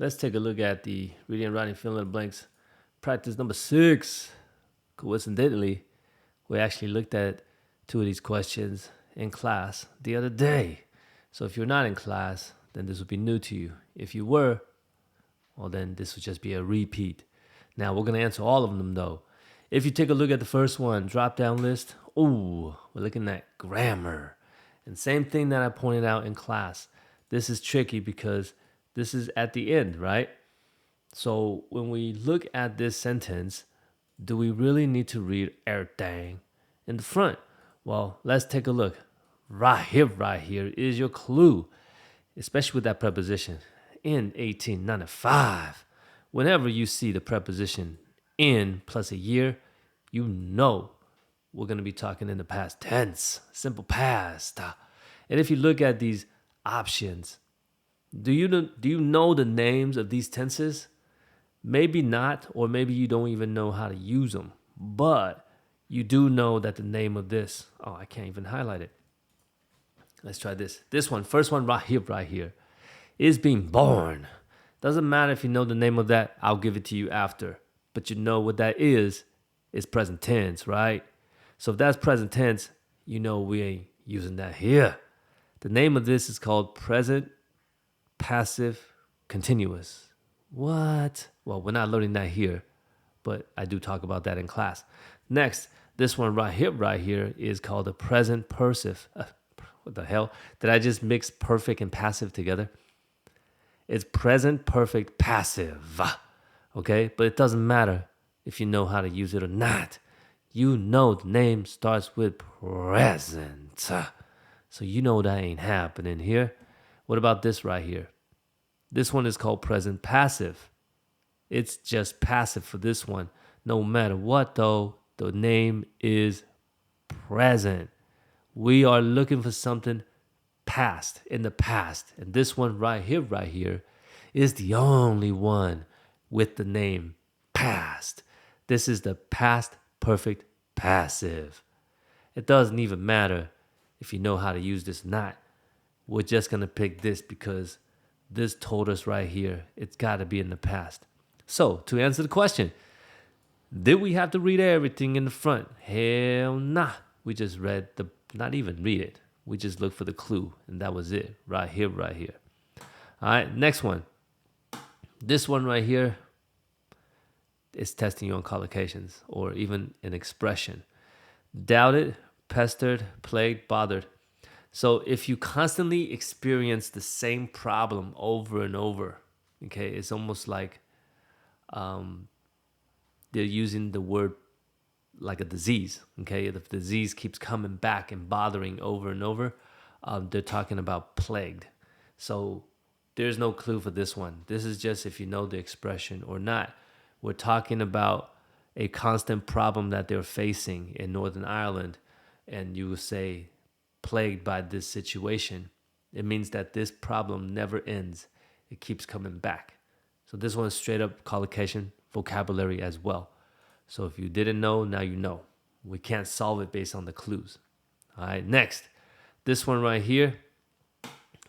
Let's take a look at the reading and writing fill in the blanks practice number 6. Coincidentally, we actually looked at 2 of these questions in class the other day. So if you're not in class, then this would be new to you. If you were, well, then this would just be a repeat. Now, we're going to answer all of them, though. If you take a look at the first one, drop down list, we're looking at grammar. And same thing that I pointed out in class. This is tricky because this is at the end, right? So when we look at this sentence, do we really need to read everything in the front? Well, let's take a look. Right here is your clue, especially with that preposition. In 1895, whenever you see the preposition in plus a year, you know we're going to be talking in the past tense, simple past. And if you look at these options, do you know the names of these tenses? Maybe not, or maybe you don't even know how to use them. But you do know that the name of this, I can't even highlight it. Let's try this. This one, first one right here, is being born. Doesn't matter if you know the name of that, I'll give it to you after. But you know what that is present tense, right? So if that's present tense, you know we ain't using that here. The name of this is called present passive continuous. What? Well, we're not learning that here, but I do talk about that in class. Next, this one right here is called the present persive. What the hell? Did I just mix perfect and passive together? It's present perfect passive. Okay? But it doesn't matter if you know how to use it or not. You know the name starts with present. So you know that ain't happening here. What about this right here? This one is called present passive. It's just passive for this one. No matter what, though, the name is present. We are looking for something past, in the past. And this one right here, is the only one with the name past. This is the past perfect passive. It doesn't even matter if you know how to use this or not. We're just going to pick this because this told us right here, it's got to be in the past. So, to answer the question, did we have to read everything in the front? Hell nah. We just not even read it. We just looked for the clue, and that was it. Right here. All right, next one. This one right here is testing you on collocations or even an expression. Doubted, pestered, plagued, bothered. So if you constantly experience the same problem over and over, okay, it's almost like they're using the word like a disease, okay? If the disease keeps coming back and bothering over and over, they're talking about plagued. So there's no clue for this one. This is just if you know the expression or not. We're talking about a constant problem that they're facing in Northern Ireland, and you will say, plagued by this situation. It means that this problem never ends. It keeps coming back. So this one is straight up collocation vocabulary as well. So if you didn't know, now you know. We can't solve it based on the clues. All right, next. This one right here,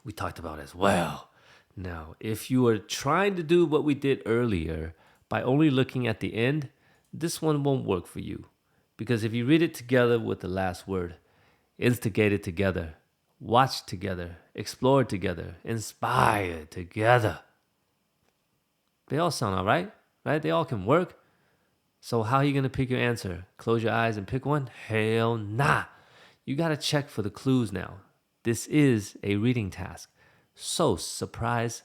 we talked about as well. Now, if you are trying to do what we did earlier by only looking at the end, this one won't work for you. Because if you read it together with the last word, instigated together, watched together, explored together, inspired together. They all sound all right? They all can work. So how are you going to pick your answer? Close your eyes and pick one? Hell nah. You got to check for the clues now. This is a reading task. So surprise,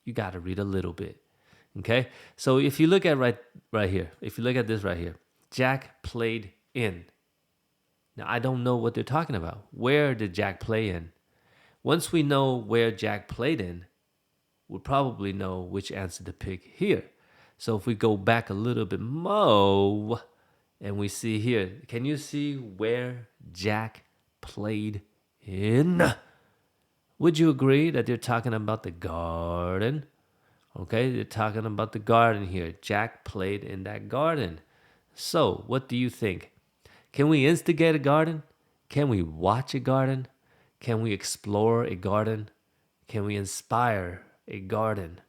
you got to read a little bit. Okay? So if you look at right here, if you look at this right here, Jack played in. Now, I don't know what they're talking about. Where did Jack play in? Once we know where Jack played in, we'll probably know which answer to pick here. So if we go back a little bit more, and we see here, can you see where Jack played in? Would you agree that they're talking about the garden? Okay, they're talking about the garden here. Jack played in that garden. So, what do you think? Can we instigate a garden? Can we watch a garden? Can we explore a garden? Can we inspire a garden.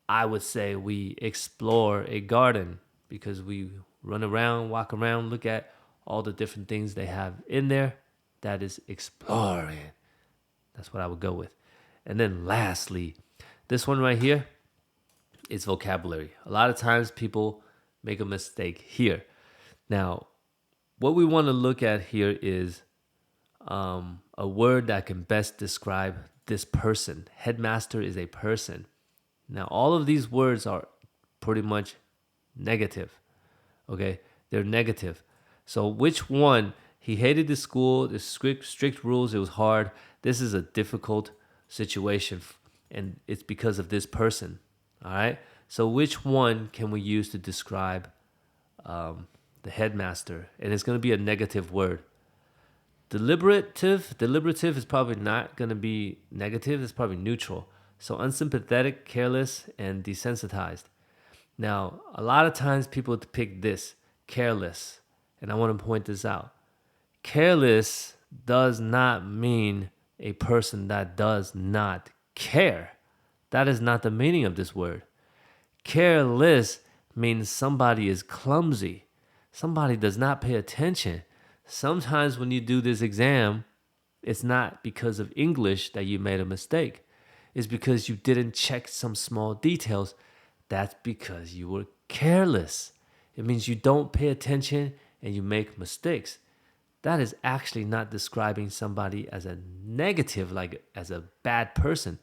I would say we explore a garden because we run around, walk around, look at all the different things they have in there. That is exploring. That's what I would go with. And then lastly, this one right here is vocabulary. A lot of times people make a mistake here. Now, what we want to look at here is a word that can best describe this person. Headmaster is a person. Now, all of these words are pretty much negative. Okay, they're negative. So, which one? He hated the school, the strict rules. It was hard. This is a difficult situation, and it's because of this person. All right. So, which one can we use to describe the headmaster? And it's going to be a negative word. Deliberative is probably not going to be negative. It's probably neutral. So unsympathetic, careless, and desensitized. Now, a lot of times people pick this, careless. And I want to point this out. Careless does not mean a person that does not care. That is not the meaning of this word. Careless means somebody is clumsy. Somebody does not pay attention. Sometimes when you do this exam, it's not because of English that you made a mistake. It's because you didn't check some small details. That's because you were careless. It means you don't pay attention and you make mistakes. That is actually not describing somebody as a negative, like as a bad person.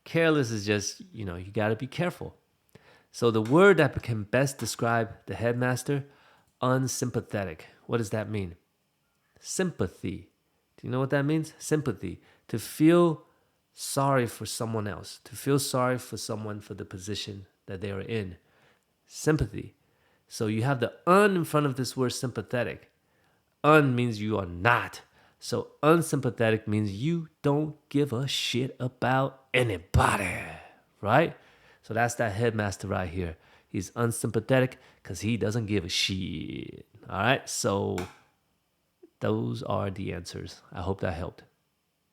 Careless is just, you got to be careful. So the word that can best describe the headmaster, unsympathetic. What does that mean? Sympathy. Do you know what that means? Sympathy. To feel sorry for someone else. To feel sorry for someone for the position that they are in. Sympathy. So you have the un in front of this word sympathetic. Un means you are not. So unsympathetic means you don't give a shit about anybody. Right? So that's that headmaster right here. He's unsympathetic because he doesn't give a shit. All right? So those are the answers. I hope that helped.